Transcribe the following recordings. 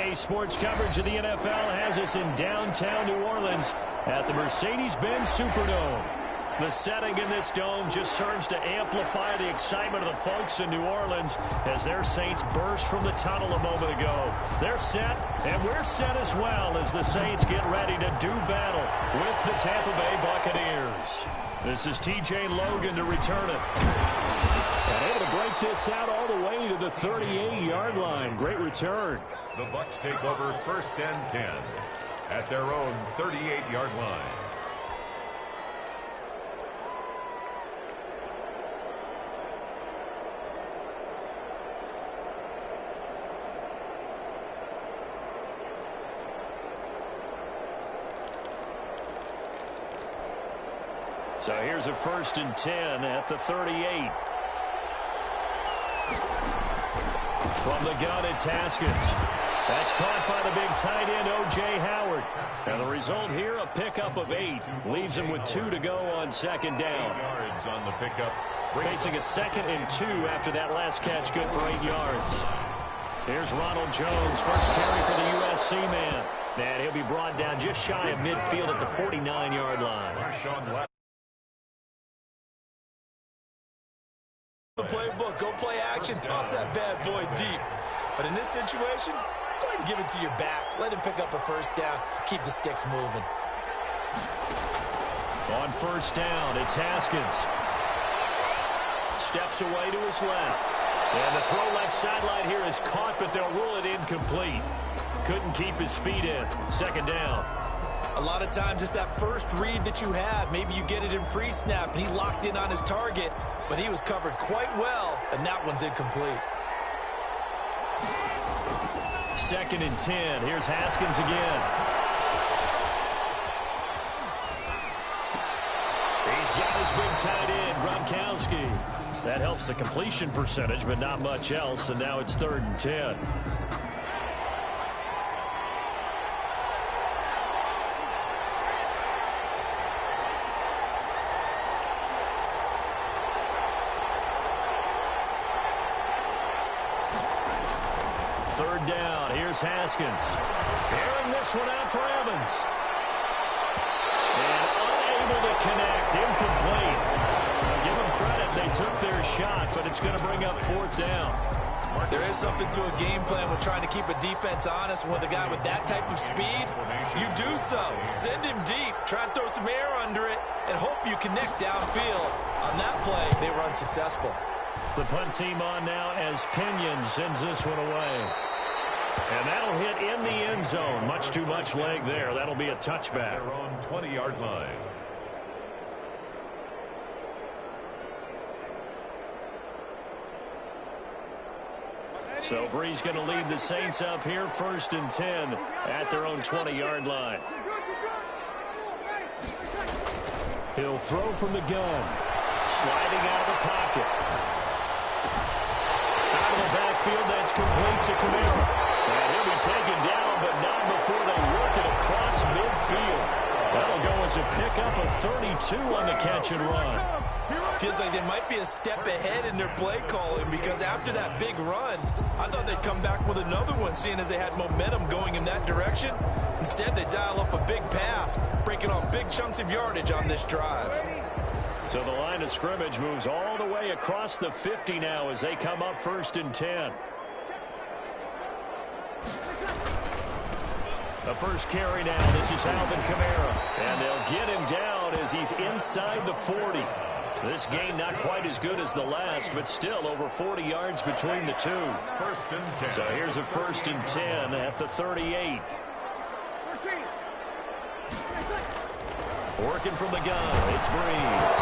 EA Sports coverage of the NFL has us in downtown New Orleans at the Mercedes-Benz Superdome. The setting in this dome just serves to amplify the excitement of the folks in New Orleans as their Saints burst from the tunnel a moment ago. They're set, and we're set as well as the Saints get ready to do battle with the Tampa Bay Buccaneers. This is TJ Logan to return it. And able to break this out all the way to the 38-yard line. Great return. The Bucs take over 1st and 10 at their own 38-yard line. So here's a 1st and 10 at the 38. From the gun, it's Haskins. That's caught by the big tight end, O.J. Howard. And the result here, a pickup of 8. Leaves him with 2 to go on 2nd down. 8 yards on the pickup. Facing a 2nd and 2 after that last catch, good for 8 yards. Here's Ronald Jones, first carry for the USC man. And he'll be brought down just shy of midfield at the 49-yard line. The playbook, go play action, toss that bad boy deep. But in this situation, go ahead and give it to your back. Let him pick up a 1st down. Keep the sticks moving. On 1st down, it's Haskins. Steps away to his left. And the throw left sideline here is caught, but they'll rule it incomplete. Couldn't keep his feet in. 2nd down. A lot of times it's that first read that you have. Maybe you get it in pre-snap, and he locked in on his target, but he was covered quite well, and that one's incomplete. 2nd and 10. Here's Haskins again. He's got his big tight end, Gronkowski. That helps the completion percentage, but not much else, and now it's 3rd and 10. Down. Here's Haskins. Airing this one out for Evans. And unable to connect. Incomplete. Now give them credit. They took their shot, but it's going to bring up 4th down. There is something to a game plan with trying to keep a defense honest. With a guy with that type of speed, you do so. Send him deep. Try and throw some air under it and hope you connect downfield. On that play, they were unsuccessful. The punt team on now as Pinion sends this one away. And that'll hit in the end zone. Much too much leg there. That'll be a touchback. Their own 20-yard line. So Bree's going to lead the Saints up here, 1st and 10 at their own 20-yard line. He'll throw from the gun. Sliding out of the pocket. Out of the backfield, that's complete to Camara. And he'll be taken down, but not before they work it across midfield. That'll go as a pickup of 32 on the catch and run. Feels like they might be a step ahead in their play calling, because after that big run, I thought they'd come back with another one, seeing as they had momentum going in that direction. Instead, they dial up a big pass, breaking off big chunks of yardage on this drive. So the line of scrimmage moves all the way across the 50 now as they come up 1st and 10. The first carry now. This is Alvin Kamara. And they'll get him down as he's inside the 40. This game not quite as good as the last, but still over 40 yards between the two. 1st and 10. So here's a 1st and 10 at the 38. Working from the gun, it's Breeze.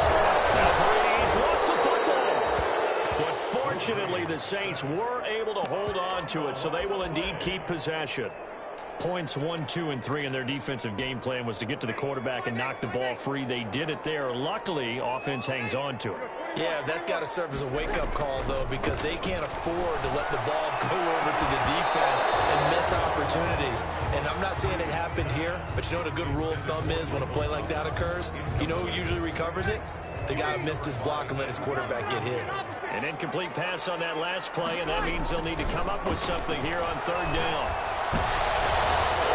Now Breeze lost the football. But fortunately, the Saints were able to hold on to it, so they will indeed keep possession. Points 1, 2, and 3 in their defensive game plan was to get to the quarterback and knock the ball free. They did it there. Luckily, offense hangs on to it. Yeah, that's got to serve as a wake-up call, though, because they can't afford to let the ball go over to the defense and miss opportunities. And I'm not saying it happened here, but you know what a good rule of thumb is when a play like that occurs? You know who usually recovers it? The guy who missed his block and let his quarterback get hit. An incomplete pass on that last play, and that means they'll need to come up with something here on 3rd down.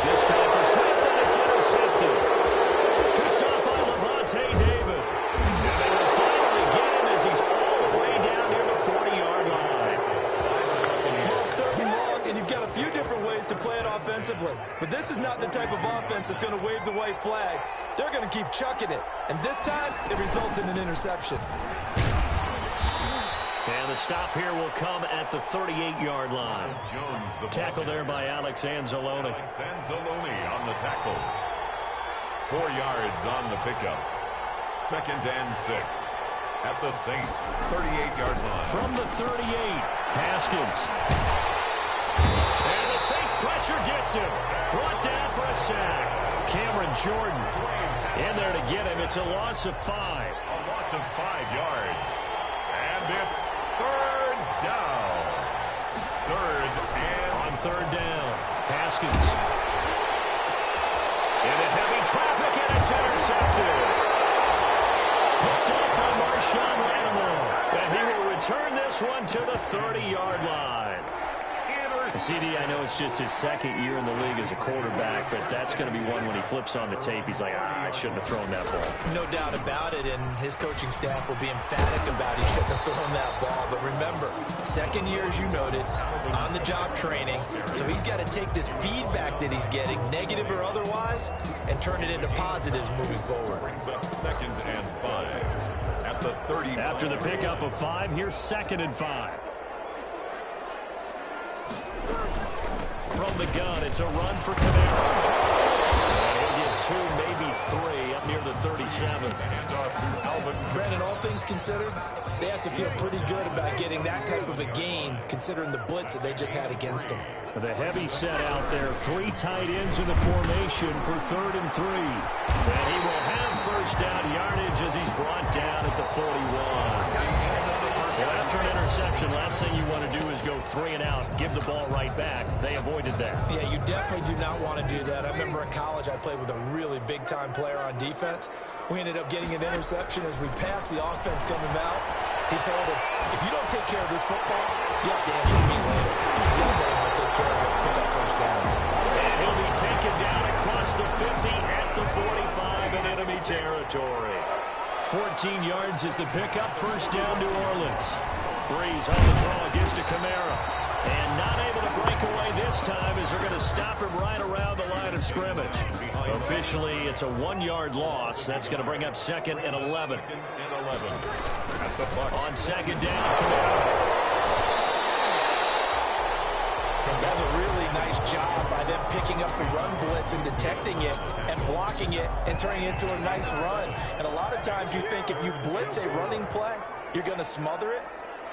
This time for Smith, and it's intercepted. Picked up by Levante David. And they will finally get him as he's all the way down near the 40-yard line. Well, it's third and long, and you've got a few different ways to play it offensively. But this is not the type of offense that's going to wave the white flag. They're going to keep chucking it. And this time, it results in an interception. And the stop here will come at the 38-yard line. Tackle there by Alex Anzalone. Anzalone on the tackle. 4 yards on the pickup. 2nd and 6 at the Saints' 38-yard line. From the 38, Haskins. And the Saints pressure gets him. Brought down for a sack. Cameron Jordan in there to get him. It's a loss of 5. A loss of 5 yards. And it's 3rd down. On third down, Haskins. Into heavy traffic, and it's intercepted. Picked up by Marshawn Lattimore. And he will return this one to the 30-yard line. CD, I know it's just his 2nd year in the league as a quarterback, but that's going to be one when he flips on the tape. He's like, I shouldn't have thrown that ball. No doubt about it, and his coaching staff will be emphatic about he shouldn't have thrown that ball. But remember, 2nd year, as you noted, on-the-job training. So he's got to take this feedback that he's getting, negative or otherwise, and turn it into positives moving forward. Brings up 2nd and 5 at the 30. After the pickup of 5, here's 2nd and 5. From the gun, it's a run for Camara. He'll get 2, maybe 3 up near the 37. Brandon, all things considered, they have to feel pretty good about getting that type of a gain, considering the blitz that they just had against them. The heavy set out there, 3 tight ends in the formation for 3rd and 3. And he will have first down yardage as he's brought down at the 41. Well, after an interception, last thing you want to do is go 3 and out, give the ball right back. They avoided that. Yeah, you definitely do not want to do that. I remember in college I played with a really big-time player on defense. We ended up getting an interception as we passed the offense coming out. He told him, if you don't take care of this football, you have to answer to me later. You definitely want to take care of it, pick up first downs. And he'll be taken down across the 50 at the 45 in enemy territory. 14 yards is the pickup, first down New Orleans. Breeze on the draw, gives to Camara. And not able to break away this time as they're going to stop him right around the line of scrimmage. Officially, it's a 1-yard loss. That's going to bring up 2nd and 11. On 2nd down, Camara. That's a really nice job by them picking up the run blitz and detecting it and blocking it and turning it into a nice run. And a lot of times you think if you blitz a running play, you're going to smother it.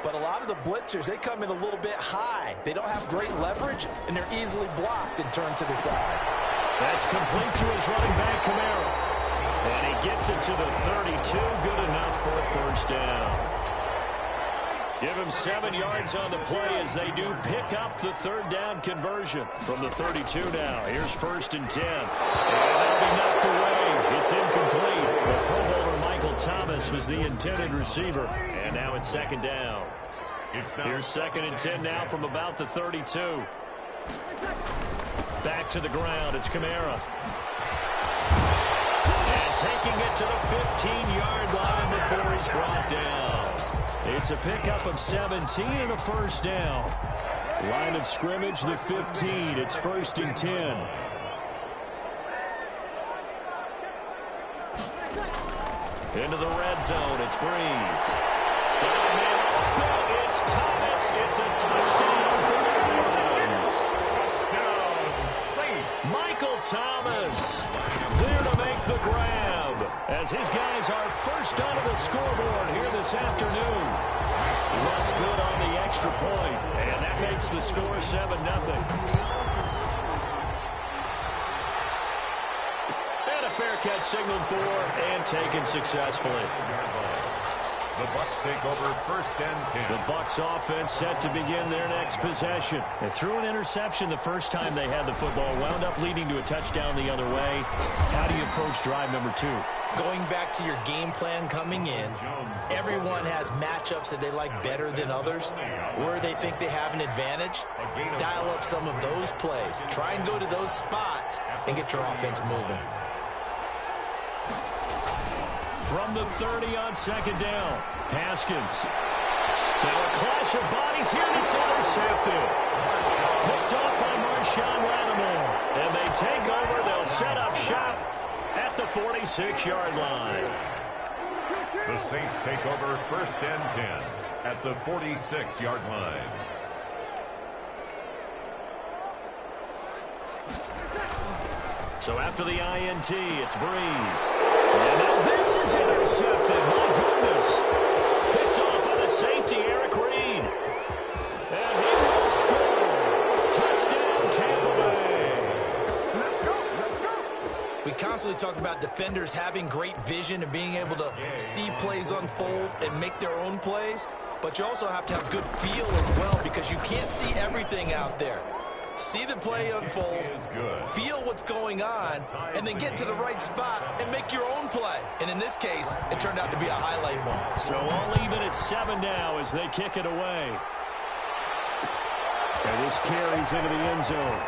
But a lot of the blitzers, they come in a little bit high. They don't have great leverage, and they're easily blocked and turned to the side. That's complete to his running back, Camara. And he gets it to the 32. Good enough for a first down. Give him 7 yards on the play as they do pick up the 3rd down conversion from the 32 now. Here's 1st and 10. And that'll be knocked away. It's incomplete. The Pro Bowler Michael Thomas was the intended receiver. And now it's 2nd down. Here's 2nd and 10 now from about the 32. Back to the ground. It's Camara. And taking it to the 15-yard line before he's brought down. It's a pickup of 17 and a first down. Line of scrimmage, the 15. It's 1st and 10. Into the red zone. It's Breeze. It's Thomas. It's a touchdown for the Lions. Touchdown, Saints. Michael Thomas there to make the grab as his guys are first onto the scoreboard here this afternoon. That's good on the extra point, and that makes the score 7-0. And a fair catch signaled for and taken successfully. The Bucs take over 1st and 10. The Bucs offense set to begin their next possession. They threw an interception the first time they had the football, wound up leading to a touchdown the other way. How do you approach drive number 2? Going back to your game plan coming in, everyone has matchups that they like better than others, where they think they have an advantage. Dial up some of those plays. Try and go to those spots and get your offense moving. From the 30 on second down, Haskins. Now a clash of bodies here, and it's intercepted. Picked off by Marshawn Lattimore. And they take over. They'll set up shop at the 46-yard line. The Saints take over 1st and 10 at the 46-yard line. So after the INT, it's Breeze. And now this is intercepted. My goodness. Picked off by the safety, Eric Reed. And he will score. Touchdown, Tampa Bay. We constantly talk about defenders having great vision and being able to see plays unfold and make their own plays. But you also have to have good feel as well, because you can't see everything out there. See the play unfold, feel what's going on, and then get to the right spot and make your own play. And in this case, it turned out to be a highlight one. So all even at 7 now as they kick it away. And this carries into the end zone.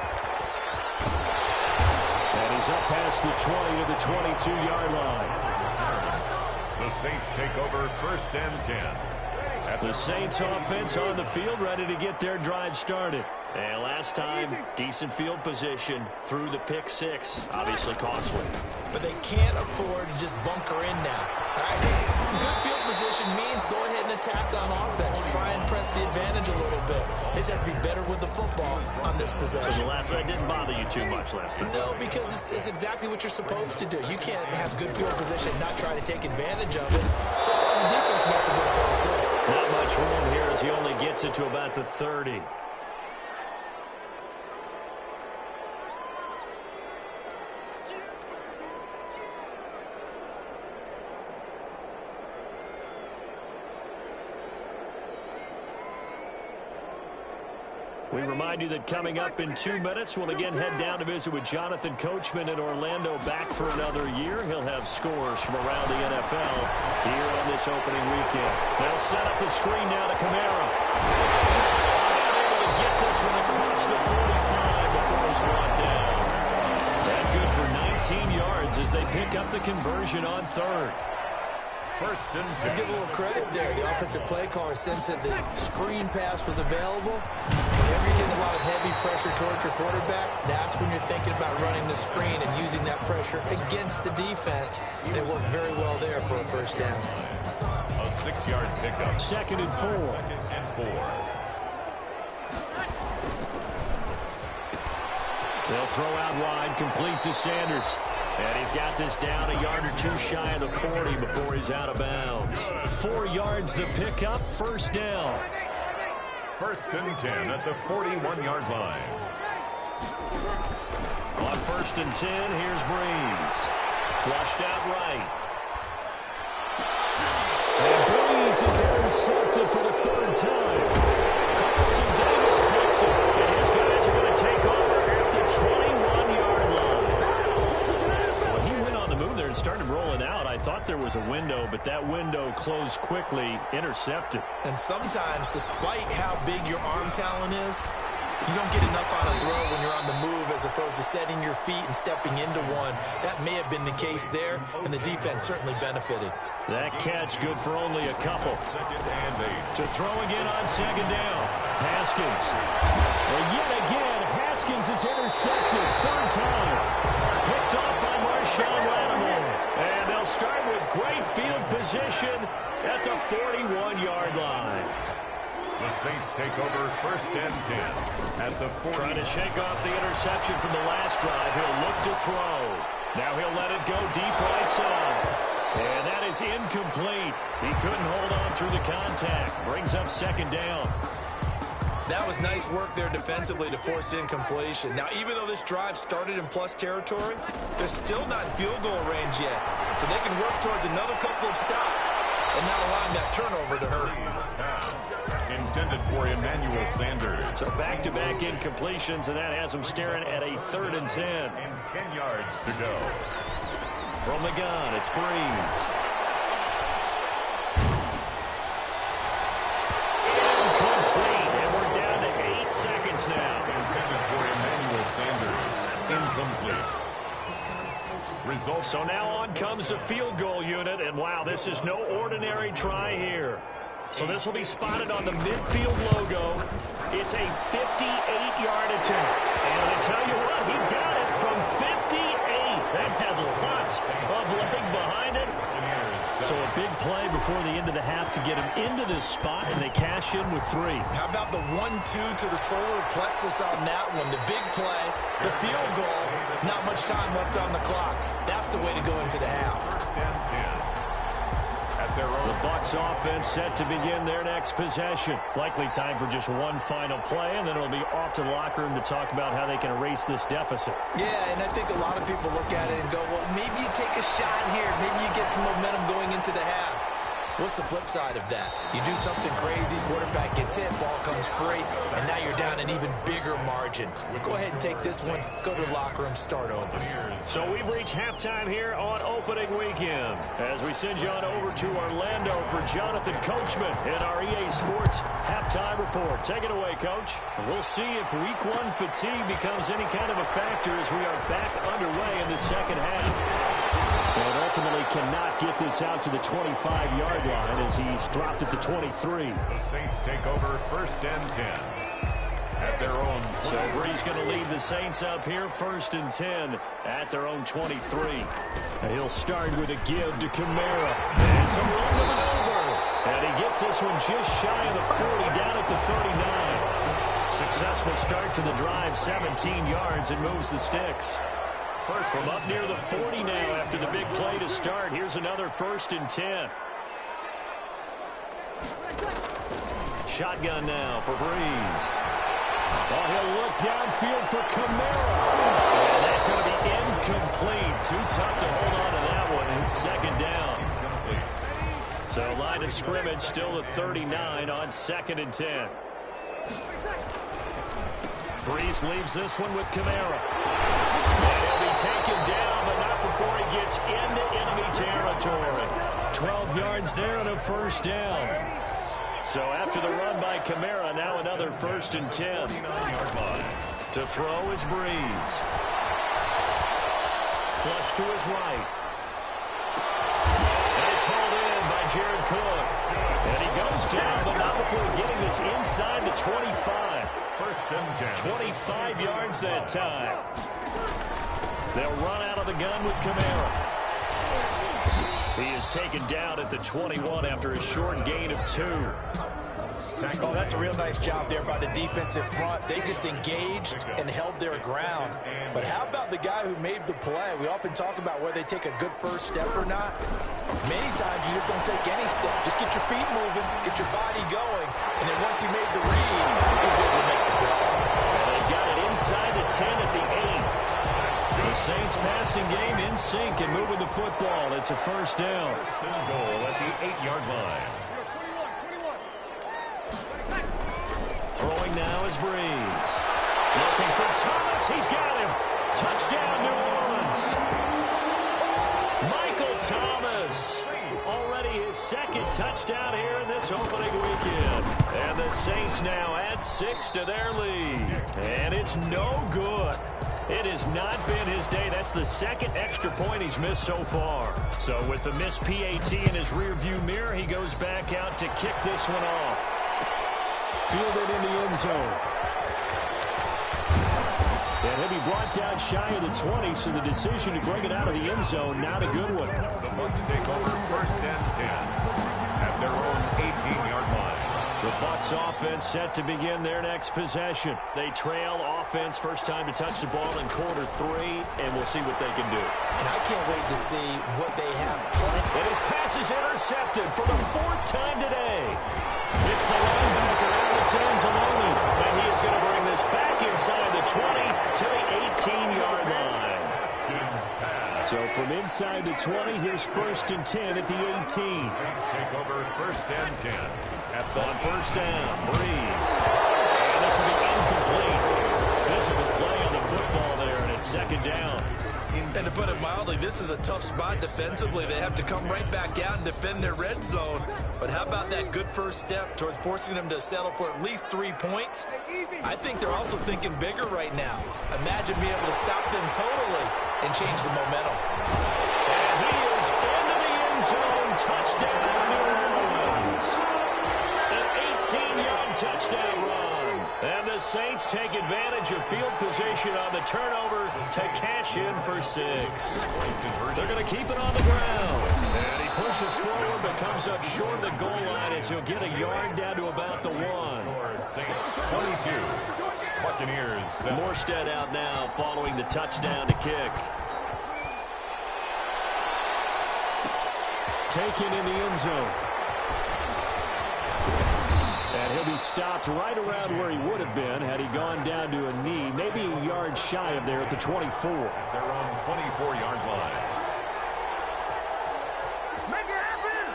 And he's up past the 20 to the 22-yard line. The Saints take over 1st and 10. The Saints offense on the field, ready to get their drive started. And last time, decent field position through the pick 6. Obviously costly. But they can't afford to just bunker in now. All right? Good field position means go ahead and attack on offense. Try and press the advantage a little bit. They just have to be better with the football on this possession. So the last one didn't bother you too much last time? No, because it's exactly what you're supposed to do. You can't have good field position and not try to take advantage of it. Sometimes the defense makes a good play, too. Not much room here as he only gets it to about the 30. We remind you that coming up in 2 minutes, we'll again head down to visit with Jonathan Coachman in Orlando, back for another year. He'll have scores from around the NFL here on this opening weekend. They'll set up the screen now to Kamara. Able to get this one across the 45 before he's brought down. That good for 19 yards as they pick up the conversion on 3rd. 1st and 10. Let's give a little credit there. The offensive play caller sensed that the screen pass was available. Whenever you're getting a lot of heavy pressure towards your quarterback, that's when you're thinking about running the screen and using that pressure against the defense. And it worked very well there for a 1st down. A 6-yard pickup. 2nd and 4. 2nd and 4. They'll throw out wide, complete to Sanders. And he's got this down a yard or 2 shy of the 40 before he's out of bounds. 4 yards the pickup, 1st down. 1st and 10 at the 41-yard line. On 1st and 10, here's Breeze. Flushed out right. And Breeze is intercepted for the 3rd time. Carlton Davis picks it, and his guys are going to take over at the 21-yard line. Well, he went on the move there and started rolling out. I thought there was a window, but that window closed quickly, intercepted. And sometimes, despite how big your arm talent is, you don't get enough on a throw when you're on the move as opposed to setting your feet and stepping into one. That may have been the case there, and the defense certainly benefited. That catch good for only a couple. 2nd and 8. To throw again on 2nd down. Haskins. Well, yet again, Haskins is intercepted. 3rd time. Picked off by Marshawn Lattimore. And they'll start with great field position at the 41-yard line. The Saints take over 1st and 10 at the 40. Trying to shake off the interception from the last drive. He'll look to throw. Now he'll let it go deep right side. And that is incomplete. He couldn't hold on through the contact. Brings up 2nd down. That was nice work there defensively to force incompletion. Now, even though this drive started in plus territory, they're still not in field goal range yet. So they can work towards another couple of stops and not allowing that turnover to hurt. Intended for Emmanuel Sanders. So back-to-back incompletions, and that has him staring at a 3rd and 10. And 10 yards to go. From the gun, it's Breeze. Incomplete, and we're down to 8 seconds now. Intended for Emmanuel Sanders. Incomplete. Result. So now on comes the field goal unit, and wow, this is no ordinary try here. So this will be spotted on the midfield logo. It's a 58-yard attempt. And I tell you what, he got it from 58. That had lots of leg behind it. So a big play before the end of the half to get him into this spot, and they cash in with 3. How about the 1-2 to the solar plexus on that one? The big play, the field goal, not much time left on the clock. That's the way to go into the half. First and 10. The Bucs offense set to begin their next possession. Likely time for just one final play, and then it'll be off to the locker room to talk about how they can erase this deficit. Yeah, and I think a lot of people look at it and go, well, maybe you take a shot here. Maybe you get some momentum going into the half. What's the flip side of that? You do something crazy, quarterback gets hit, ball comes free, and now you're down an even bigger margin. Go ahead and take this one, go to the locker room, start over. So we've reached halftime here on opening weekend as we send you on over to Orlando for Jonathan Coachman in our EA Sports halftime report. Take it away, Coach. We'll see if week 1 fatigue becomes any kind of a factor as we are back underway in the second half. And ultimately cannot get this out to the 25-yard line as he's dropped it to 23. The Saints take over first and 10 at their own 20. So Bree's going to lead the Saints up here first and 10 at their own 23. And he'll start with a give to Kamara. And some rolling it over. And he gets this one just shy of the 40 down at the 39. Successful start to the drive, 17 yards, and moves the sticks. From up near the 40 now after the big play to start. Here's another first and 10. Shotgun now for Breeze. Oh, he'll look downfield for Kamara. And that's going to be incomplete. Too tough to hold on to that one. It's second down. So line of scrimmage still at 39 on second and 10. Breeze leaves this one with Kamara. And he'll be taken down, but not before he gets into enemy territory. 12 yards there and a first down. So after the run by Kamara, now another first and 10. To throw is Breeze. Flush to his right. And it's hauled in by Jared Cook. And he goes down, but not before getting this inside the 25. First and 10. 25 yards that time. They'll run out of the gun with Kamara. He is taken down at the 21 after a short gain of 2. Oh, that's a real nice job there by the defensive front. They just engaged and held their ground. But how about the guy who made the play? We often talk about whether they take a good first step or not. Many times you just don't take any step. Just get your feet moving, get your body going, and then once he made the read, he was able to make the play. And they've got it inside the 10 at the 8. The Saints passing game in sync and moving the football. It's a first down. First and goal at the 8-yard line. Throwing now is Breeze. Looking for Thomas. He's got him. Touchdown, New Orleans. Michael Thomas. Already his second touchdown here in this opening weekend. And the Saints now add 6 to their lead. And it's no good. It has not been his day. That's the second extra point he's missed so far. So with the missed PAT in his rearview mirror, he goes back out to kick this one off. Fielded in the end zone. And he'll be brought down shy of the 20, so the decision to bring it out of the end zone, not a good one. The Bucs take over first and 10 at their own 18-yard line. The Bucs offense set to begin their next possession. They trail offense, first time to touch the ball in quarter 3, and we'll see what they can do. And I can't wait to see what they have planned. And his pass is intercepted for the 4th time today. It's the linebacker, Alex Anzalone, and he is going to bring this back inside the 20 to the 18-yard line. So from inside the 20, here's first and 10 at the 18. Saints take over first and 10. On first down, Breeze. And this will be incomplete. Physical play on the football there, and it's second down. And to put it mildly, this is a tough spot defensively. They have to come right back out and defend their red zone. But how about that good first step towards forcing them to settle for at least 3 points? I think they're also thinking bigger right now. Imagine being able to stop them totally and change the momentum. And he is into the end zone. Touchdown, New Orleans. An 18-yard touchdown run. And the Saints take advantage of field position on the turnover to cash in for 6. They're going to keep it on the ground. And he pushes forward but comes up short of the goal line as he'll get a yard down to about the 1. Saints 22. Buccaneers 7. Morstead out now following the touchdown to kick. Taken in the end zone. And he'll be stopped right around where he would have been had he gone down to a knee, maybe a yard shy of there at the 24. At their own 24-yard line. Make it happen!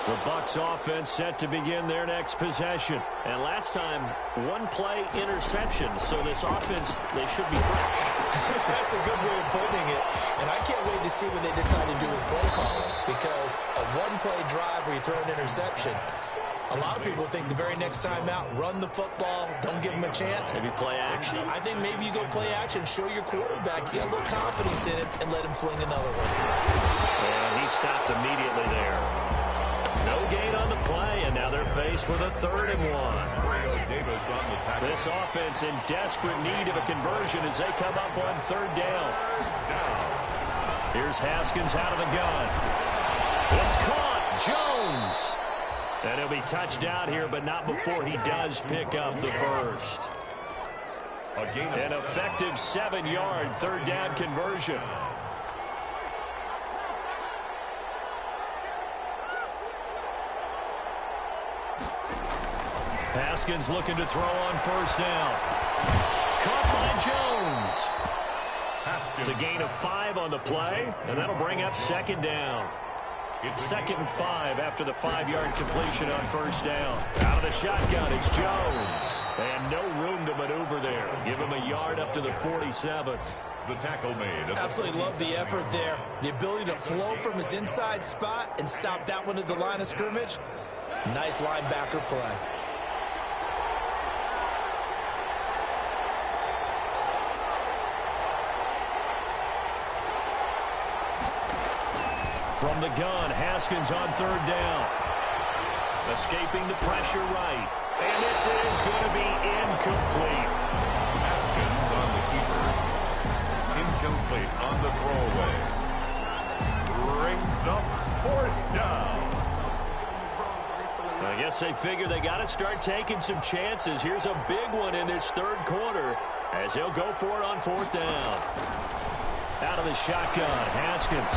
The Bucs offense set to begin their next possession. And last time, one play interception, so this offense, they should be fresh. That's a good way of putting it. And I can't wait to see what they decide to do with play calling, because a one-play drive where you throw an interception, a lot of people think the very next time out, run the football, don't give them a chance. Maybe play action. I think maybe you go play action, show your quarterback, get a little confidence in it, and let him fling another one. And he stopped immediately there. No gain on the play, and now they're faced with a 3rd and 1. Davis on the tackle. This offense in desperate need of a conversion as they come up on 3rd down. Here's Haskins out of the gun. It's caught. Jones. And he'll be touched out here, but not before he does pick up the first. An effective 7-yard 3rd down conversion. Haskins looking to throw on 1st down. Caught by Jones. It's a gain of 5 on the play, and that'll bring up 2nd down. It's 2nd and 5 after the 5-yard completion on 1st down. Out of the shotgun, it's Jones. And no room to maneuver there. Give him a yard up to the 47. The tackle made. Absolutely love the effort there. The ability to flow from his inside spot and stop that one at the line of scrimmage. Nice linebacker play. From the gun, Haskins on 3rd down. Escaping the pressure right. And this is going to be incomplete. Haskins on the keeper. Incomplete on the throwaway. Brings up 4th down. I guess they figure they got to start taking some chances. Here's a big one in this 3rd quarter as he'll go for it on 4th down. Out of the shotgun, Haskins.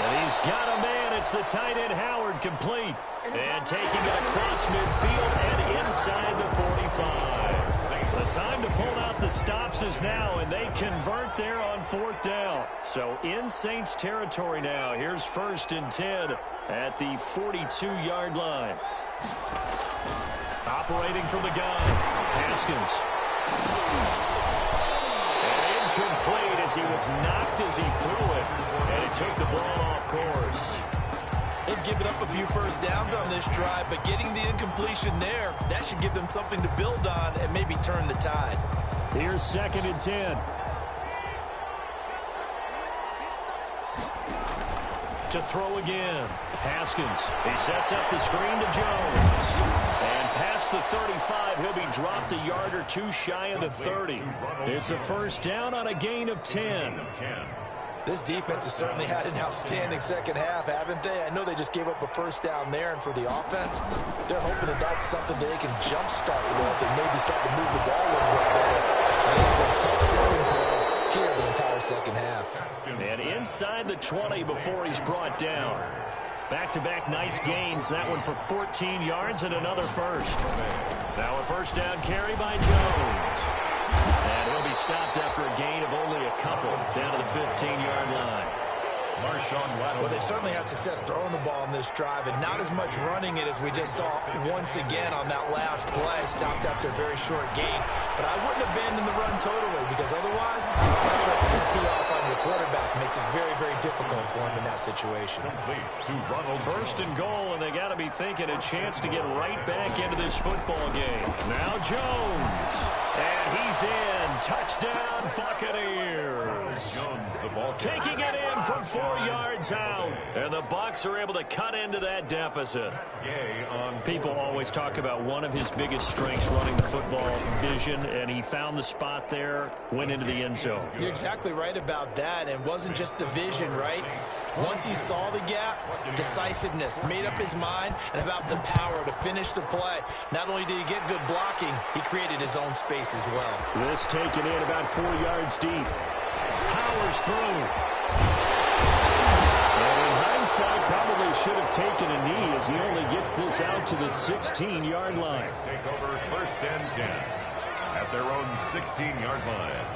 And he's got a man. It's the tight end, Howard, complete. And taking it across midfield and inside the 45. The time to pull out the stops is now, and they convert there on 4th down. So in Saints territory now. Here's 1st and 10 at the 42-yard line. Operating from the gun, Haskins. Incomplete as he was knocked as he threw it, and he took the ball off course. They've given up a few 1st downs on this drive, but getting the incompletion there, that should give them something to build on and maybe turn the tide. Here's 2nd and 10. To throw again, Haskins. He sets up the screen to Jones. And past the 35, he'll be dropped a yard or 2 shy of the 30. It's a 1st down on a gain of 10. This defense has certainly had an outstanding 2nd half, haven't they? I know they just gave up a 1st down there, and for the offense, they're hoping that that's something they can jumpstart with and maybe start to move the ball a little bit better. And it's been tough sledding for them here the entire 2nd half. And inside the 20 before he's brought down. Back-to-back nice gains. That one for 14 yards and another first. Now a 1st down carry by Jones. And he'll be stopped after a gain of only a couple down to the 15-yard line. Well, they certainly had success throwing the ball in this drive, and not as much running it as we just saw once again on that last play. Stopped after a very short gain. but I wouldn't abandon the run totally because otherwise, pass rush is just tee off on your quarterback. Makes it very, very difficult for him in that situation. First and goal, and they got to be thinking a chance to get right back into this football game. Now Jones, and he's in. Touchdown, Buccaneers. Jones, the ball taking it in from 4 yards out, and the Bucs are able to cut into that deficit. People always talk about one of his biggest strengths running the football, vision, and he found the spot there, went into the end zone. You're exactly right about that, and it wasn't just the vision, right? Once he saw the gap, decisiveness, made up his mind, and about the power to finish the play. Not only did he get good blocking, he created his own space as well. This taken in about 4 yards deep. Powers through. And in hindsight, probably should have taken a knee as he only gets this out to the 16-yard line. Take over first and 10 at their own 16-yard line.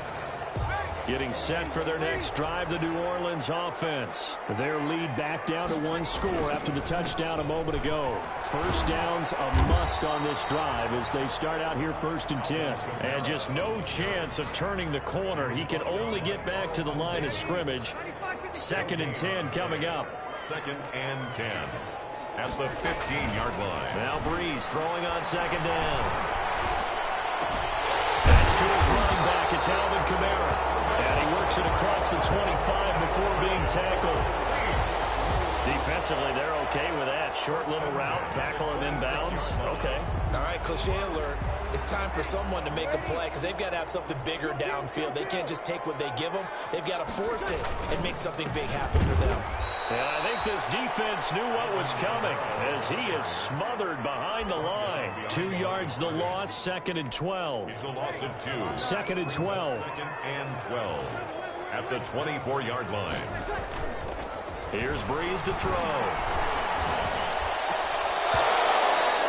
Getting set for their next drive, the New Orleans offense. Their lead back down to 1 score after the touchdown a moment ago. First down's a must on this drive as they start out here first and 10. And just no chance of turning the corner. He can only get back to the line of scrimmage. Second and 10 coming up. Second and 10 at the 15-yard line. Now Breeze throwing on second down. That's to his running back. It's Alvin Kamara. And he works it across the 25 before being tackled. Defensively, they're okay with that. Short little route, tackle him inbounds. Okay. All right, cliche alert. It's time for someone to make a play because they've got to have something bigger downfield. They can't just take what they give them. They've got to force it and make something big happen for them. And I think this defense knew what was coming as he is smothered behind the line. 2 yards the loss, second and 12. It's a loss of 2. Second and 12. Second and 12 at the 24-yard line. Here's Breeze to throw.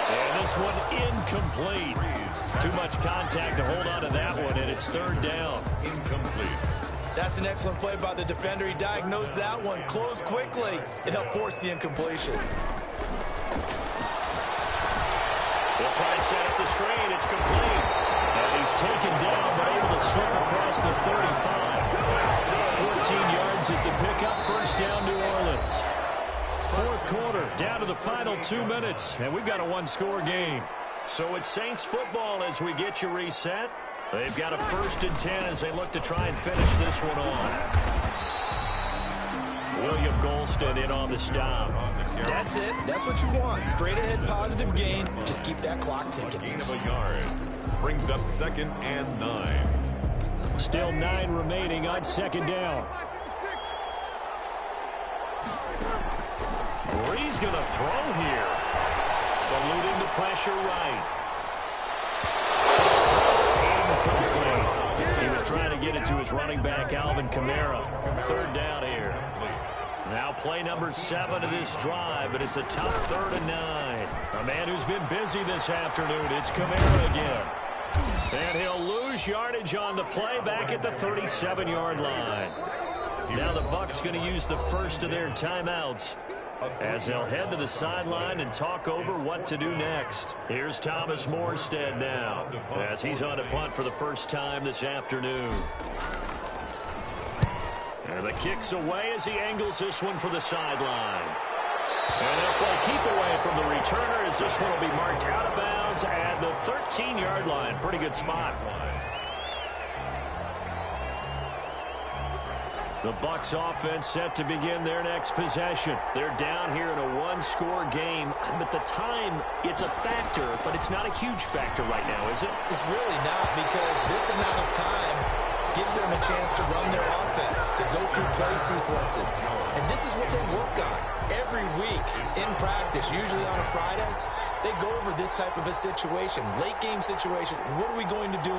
And this one incomplete. Too much contact to hold on to that one, and it's third down. Incomplete. That's an excellent play by the defender. He diagnosed that one, closed quickly, and helped force the incompletion. They'll try and set up the screen. It's complete. And he's taken down, but able to slip across the 35. 14 yards is the pickup. First down, New Orleans. Fourth quarter, down to the final 2 minutes, and we've got a 1-score game. So it's Saints football as we get you reset. They've got a first and 10 as they look to try and finish this one on. William Golston in on the stop. That's it. That's what you want. Straight ahead positive gain. Just keep that clock ticking. Gain of a yard. Brings up second and 9. Still 9 remaining on second down. Breeze going to throw here. Eluding the pressure right. He was trying to get it to his running back, Alvin Kamara. Third down here. Now play number 7 of this drive, but it's a tough 3rd and 9. A man who's been busy this afternoon. It's Kamara again. And he'll lose yardage on the play back at the 37-yard line. Now the Bucs going to use the first of their timeouts as they'll head to the sideline and talk over what to do next. Here's Thomas Morstead now as he's on a punt for the first time this afternoon. And the kick's away as he angles this one for the sideline. And they'll play keep away from the returner as this one will be marked out of bounds at the 13-yard line. Pretty good spot. The Bucs offense set to begin their next possession. They're down here in a 1-score game. At the time, it's a factor, but it's not a huge factor right now, is it? It's really not, because this amount of time gives them a chance to run their offense, to go through play sequences. And this is what they work on every week in practice, usually on a Friday. They go over this type of a situation, late game situation. What are we going to do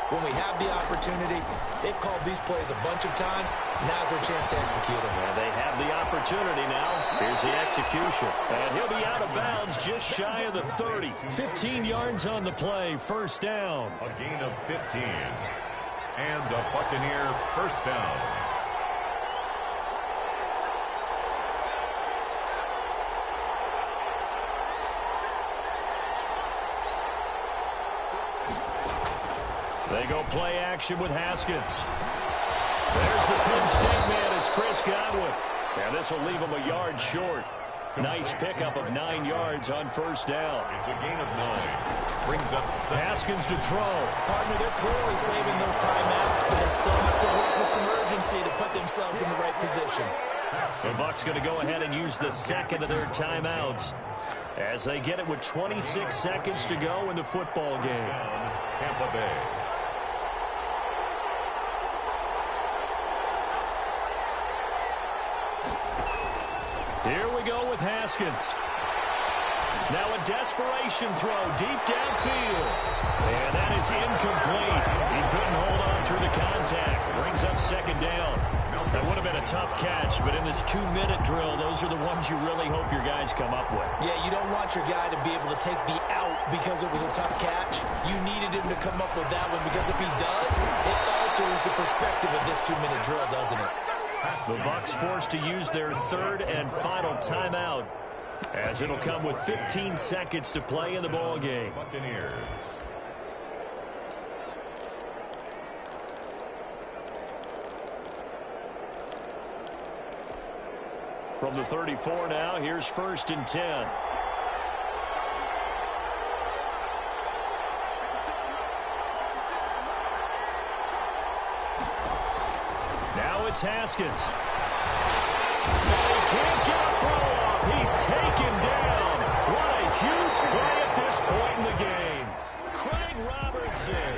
when we have the opportunity? They've called these plays a bunch of times. Now's their chance to execute them. Well, they have the opportunity now. Here's the execution. And he'll be out of bounds just shy of the 30. 15 yards on the play, first down. A gain of 15. And a Buccaneer first down. They go play action with Haskins. There's the Penn State man. It's Chris Godwin. And this will leave him a yard short. Nice pickup of 9 yards on first down. It's a gain of 9. Brings up Haskins to throw. Partner, they're clearly saving those timeouts, but they still have to work with some urgency to put themselves in the right position. The Bucs going to go ahead and use the second of their timeouts as they get it with 26 seconds to go in the football game. Tampa Bay. Here we go with Haskins. Now a desperation throw deep downfield. And that is incomplete. He couldn't hold on through the contact. Brings up second down. That would have been a tough catch, but in this 2-minute drill, those are the ones you really hope your guys come up with. Yeah, you don't want your guy to be able to take the out because it was a tough catch. You needed him to come up with that one because if he does, it alters the perspective of this 2-minute drill, doesn't it? The Bucs forced to use their third and final timeout as it'll come with 15 seconds to play in the ball game. Buccaneers. From the 34 now, here's 1st and 10. Now it's Haskins. He can't get a throw off. He's taken down. What a huge play at this point in the game. Craig Robertson.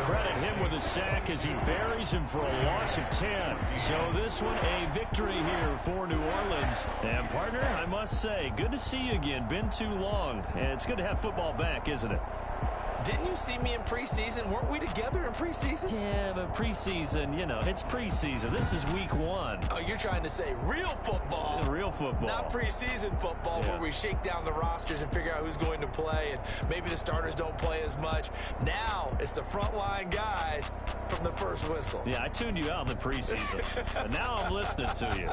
Credit him with a sack as he buries him for a loss of 10. So this one a victory here for New Orleans. And partner, I must say, good to see you again. Been too long. And it's good to have football back, isn't it? Didn't you see me in preseason? Weren't we together in preseason? Yeah, but preseason, you know, it's preseason. This is week 1. Oh, you're trying to say real football. Real football. Not preseason football where we shake down the rosters and figure out who's going to play, and maybe the starters don't play as much. Now it's the frontline guys from the first whistle. Yeah, I tuned you out in the preseason. And now I'm listening to you.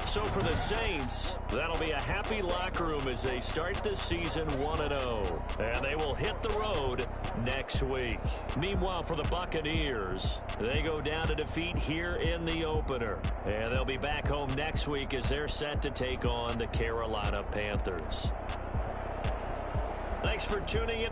So for the Saints, that'll be a happy locker room as they start the season 1-0. And they will hit the road next week. Meanwhile, for the Buccaneers, they go down to defeat here in the opener. And they'll be back home next week as they're set to take on the Carolina Panthers. Thanks for tuning in.